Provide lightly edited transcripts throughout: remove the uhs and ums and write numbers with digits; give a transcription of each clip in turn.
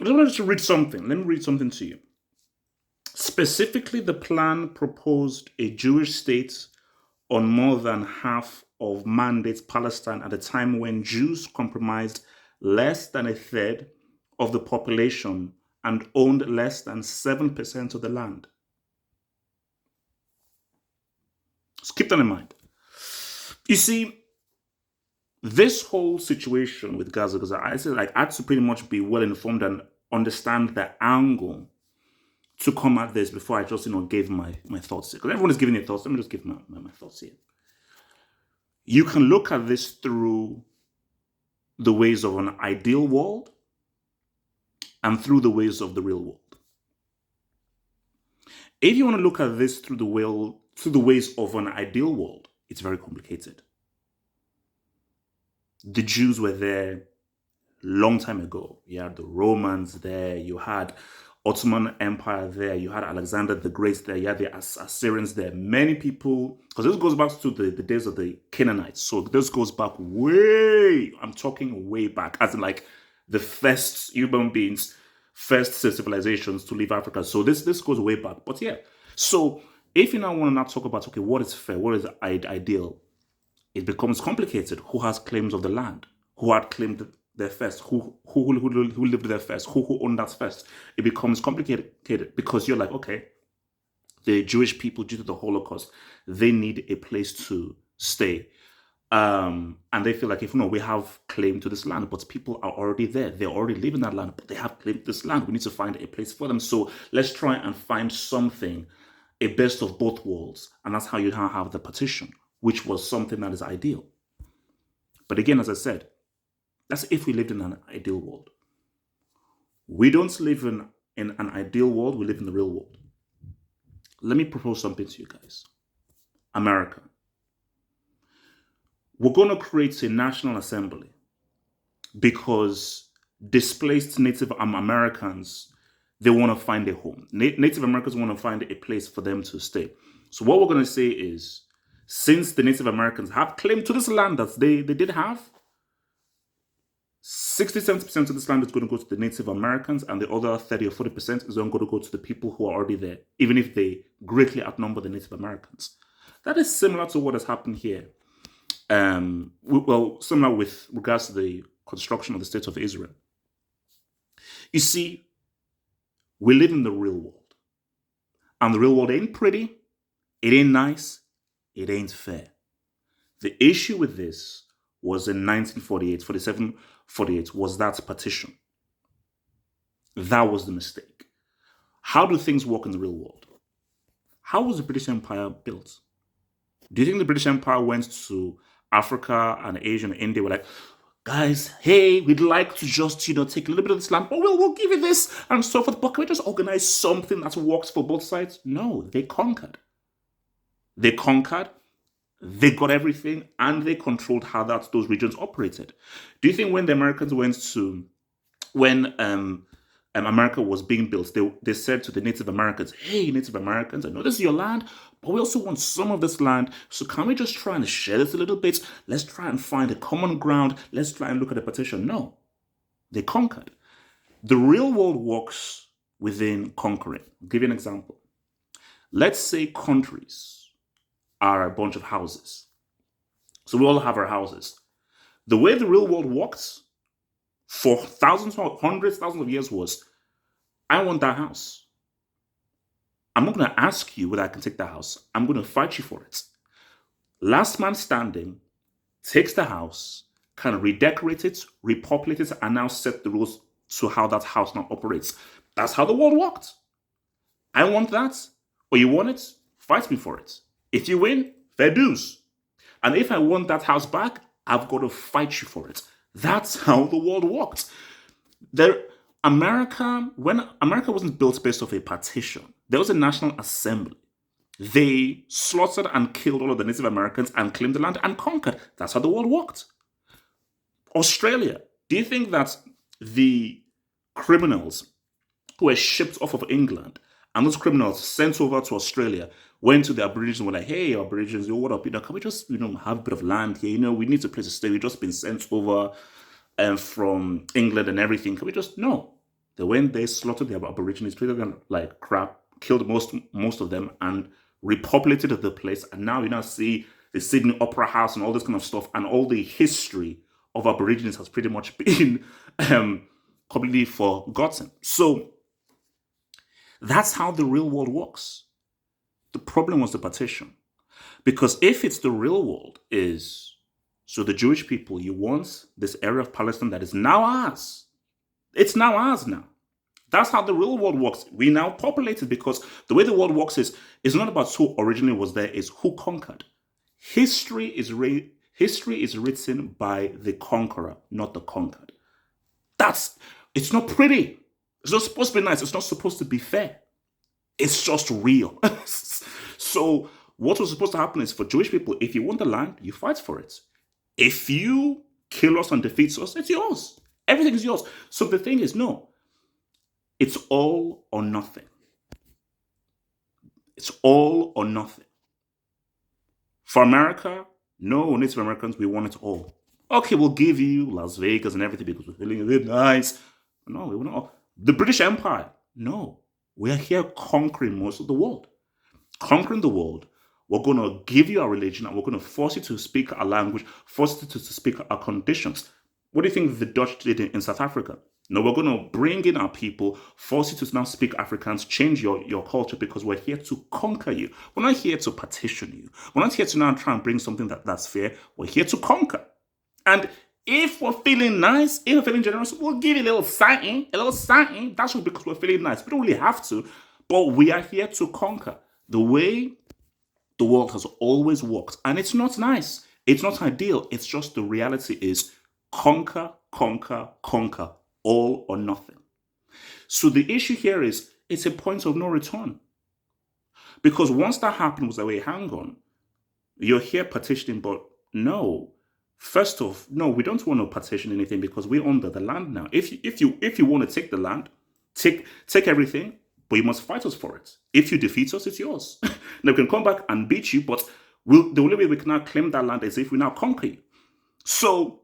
I just wanted to read something. Let me read something to you. Specifically, the plan proposed a Jewish state on more than half of mandate Palestine at a time when Jews comprised less than a third of the population and owned less than 7% of the land. So keep that in mind. You see, this whole situation with Gaza, because I said like I had to pretty much be well informed and understand the angle to come at this before I just gave my thoughts here. Because everyone is giving their thoughts. Let me just give my thoughts here. You can look at this through the ways of an ideal world and through the ways of the real world. If you want to look at this through the ways of an ideal world, it's very complicated. The Jews were there long time ago. You had the Romans there, you had Ottoman Empire there, you had Alexander the Great there, you had the Assyrians there. Many people, because this goes back to the days of the Canaanites. So this goes back I'm talking way back, as in like the first human beings, first civilizations to leave Africa. So this goes way back. But yeah, so if you now want to not talk about, okay, what is fair, what is ideal, it becomes complicated. Who has claims of the land? Who had claimed there first? Who lived there first? Who owned that first? It becomes complicated because you're like, okay, the Jewish people, due to the Holocaust, they need a place to stay. And they feel like, if we have claim to this land, but people are already there. They already live in that land, but they have claim to this land. We need to find a place for them. So let's try and find something, a best of both worlds. And that's how you now have the partition, which was something that is ideal. But again, as I said, that's if we lived in an ideal world. We don't live in an ideal world, we live in the real world. Let me propose something to you guys. America. We're going to create a national assembly because displaced Native Americans, they want to find a home. Native Americans want to find a place for them to stay. So what we're going to say is, since the Native Americans have claim to this land that they did have, 60-70% of this land is going to go to the Native Americans, and the other 30 or 40% is going to go to the people who are already there, even if they greatly outnumber the Native Americans. That is similar to what has happened here. Similar with regards to the construction of the State of Israel. You see, we live in the real world. And the real world ain't pretty, it ain't nice, it ain't fair. The issue with this was in 1948, 47, 48, was that partition. That was the mistake. How do things work in the real world? How was the British Empire built? Do you think the British Empire went to Africa and Asia and India, were like, guys, hey, we'd like to just, take a little bit of this land, but we'll give you this and so forth, but can we just organize something that works for both sides? No, they conquered. They got everything, and they controlled how those regions operated. Do you think when the Americans when America was being built, they said to the Native Americans, hey, Native Americans, I know this is your land, but we also want some of this land, so can we just try and share this a little bit? Let's try and find a common ground. Let's try and look at the partition. No, they conquered. The real world works within conquering. I'll give you an example. Let's say countries are a bunch of houses. So we all have our houses. The way the real world works for thousands, hundreds, thousands of years was, I want that house. I'm not going to ask you whether I can take that house. I'm going to fight you for it. Last man standing takes the house, kind of redecorate it, repopulate it, and now set the rules to how that house now operates. That's how the world worked. I want that, or you want it, fight me for it. If you win, fair dues. And if I want that house back, I've got to fight you for it. That's how the world worked. When America wasn't built based off a partition, there was a national assembly. They slaughtered and killed all of the Native Americans and claimed the land and conquered. That's how the world worked. Australia, do you think that the criminals who were shipped off of England and those criminals sent over to Australia went to the Aborigines and were like, hey, Aborigines, what up? Can we just, have a bit of land here? We need a place to stay. We've just been sent over from England and everything. Can we just, no. They went there, slaughtered the Aborigines, treated them like crap, killed most of them, and repopulated the place. And now you now see the Sydney Opera House and all this kind of stuff, and all the history of Aborigines has pretty much been completely forgotten. So that's how the real world works. The problem was the partition. Because if it's the real world is, so the Jewish people, you want this area of Palestine that is now ours. It's now ours now. That's how the real world works. We now populate it, because the way the world works is, it's not about who originally was there, it's who conquered. History is written by the conqueror, not the conquered. It's not pretty. It's not supposed to be nice. It's not supposed to be fair. It's just real. So what was supposed to happen is, for Jewish people, if you want the land, you fight for it. If you kill us and defeat us, it's yours. Everything is yours. So the thing is, no, it's all or nothing. It's all or nothing. For America, no, Native Americans, we want it all. Okay, we'll give you Las Vegas and everything because we're feeling a bit nice. No, we want it all. The British Empire, no, we are here conquering most of the world. Conquering the world, we're going to give you our religion, and we're going to force you to speak our language, force you to speak our conditions. What do you think the Dutch did in South Africa? No, we're going to bring in our people, force you to now speak Afrikaans, change your culture, because we're here to conquer you. We're not here to partition you. We're not here to now try and bring something that's fair. We're here to conquer. And if we're feeling nice, if we're feeling generous, we'll give you a little something. That's just because we're feeling nice. We don't really have to, but we are here to conquer. The way the world has always worked. And it's not nice. It's not ideal. It's just the reality is conquer, conquer, conquer, all or nothing. So the issue here is, it's a point of no return. Because once that happened, was like, wait, hang on. You're here petitioning, but no. First off, no, we don't want to petition anything, because we own the land now. If you want to take the land, take everything, but you must fight us for it. If you defeat us, it's yours. Now we can come back and beat you, but the only way we can now claim that land is if we now conquer you. So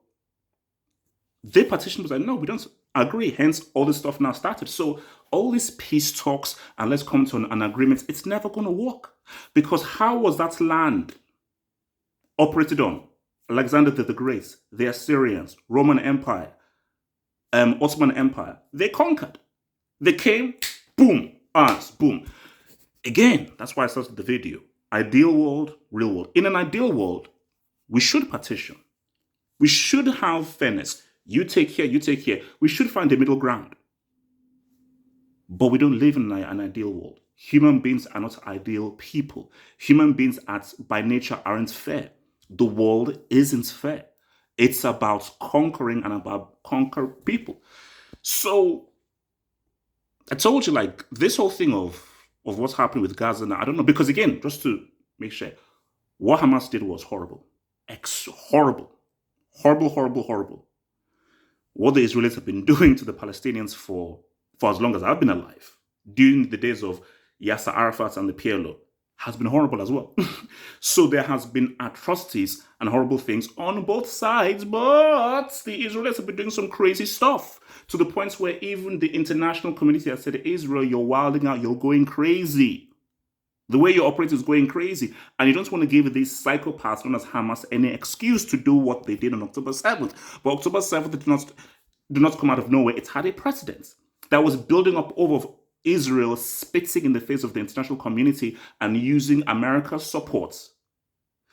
the petition was like, no, we don't agree. Hence, all this stuff now started. So all these peace talks and let's come to an agreement, it's never going to work. Because how was that land operated on? Alexander the Great, the Assyrians, Roman Empire, Ottoman Empire, they conquered. They came, boom, us, boom. Again, that's why I started the video. Ideal world, real world. In an ideal world, we should partition. We should have fairness. You take here, you take here. We should find a middle ground. But we don't live in an ideal world. Human beings are not ideal people. Human beings by nature aren't fair. The world isn't fair. It's about conquering and about conquer people. So I told you, like, this whole thing of what's happening with Gaza now, I don't know, because again, just to make sure, what Hamas did was horrible. Horrible. Horrible, horrible, horrible. What the Israelis have been doing to the Palestinians for as long as I've been alive, during the days of Yasser Arafat and the PLO, has been horrible as well. So there has been atrocities and horrible things on both sides, but the Israelis have been doing some crazy stuff, to the point where even the international community has said, Israel, you're wilding out, you're going crazy. The way you operate is going crazy. And you don't want to give these psychopaths known as Hamas any excuse to do what they did on October 7th. But October 7th did not come out of nowhere. It had a precedent that was building up over Israel spitting in the face of the international community and using America's support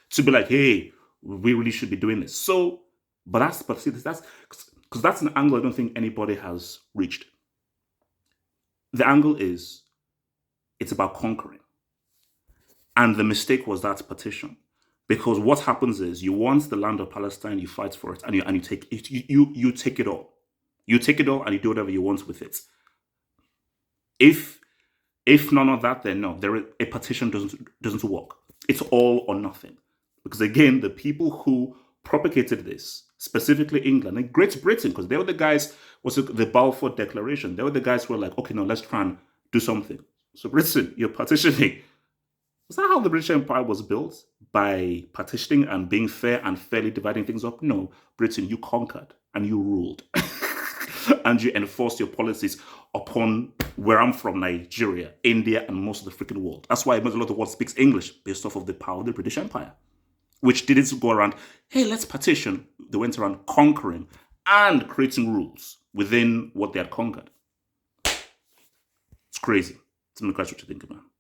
to be like, hey, we really should be doing this. So, that's because that's an angle I don't think anybody has reached. The angle is, it's about conquering. And the mistake was that partition. Because what happens is, you want the land of Palestine, you fight for it, and you take it, you take it all. You take it all and you do whatever you want with it. If none of that, then no, a partition doesn't work. It's all or nothing. Because again, the people who propagated this, specifically England and Great Britain, because they were the guys, the Balfour Declaration, they were the guys who were like, okay, no, let's try and do something. So Britain, you're partitioning. Was that how the British Empire was built? By partitioning and being fair and fairly dividing things up? No, Britain, you conquered and you ruled. and you enforce your policies upon where I'm from, Nigeria, India, and most of the freaking world. That's why most of the world speaks English based off of the power of the British Empire, which didn't go around, hey, let's partition. They went around conquering and creating rules within what they had conquered. It's crazy. Tell me what you think about it.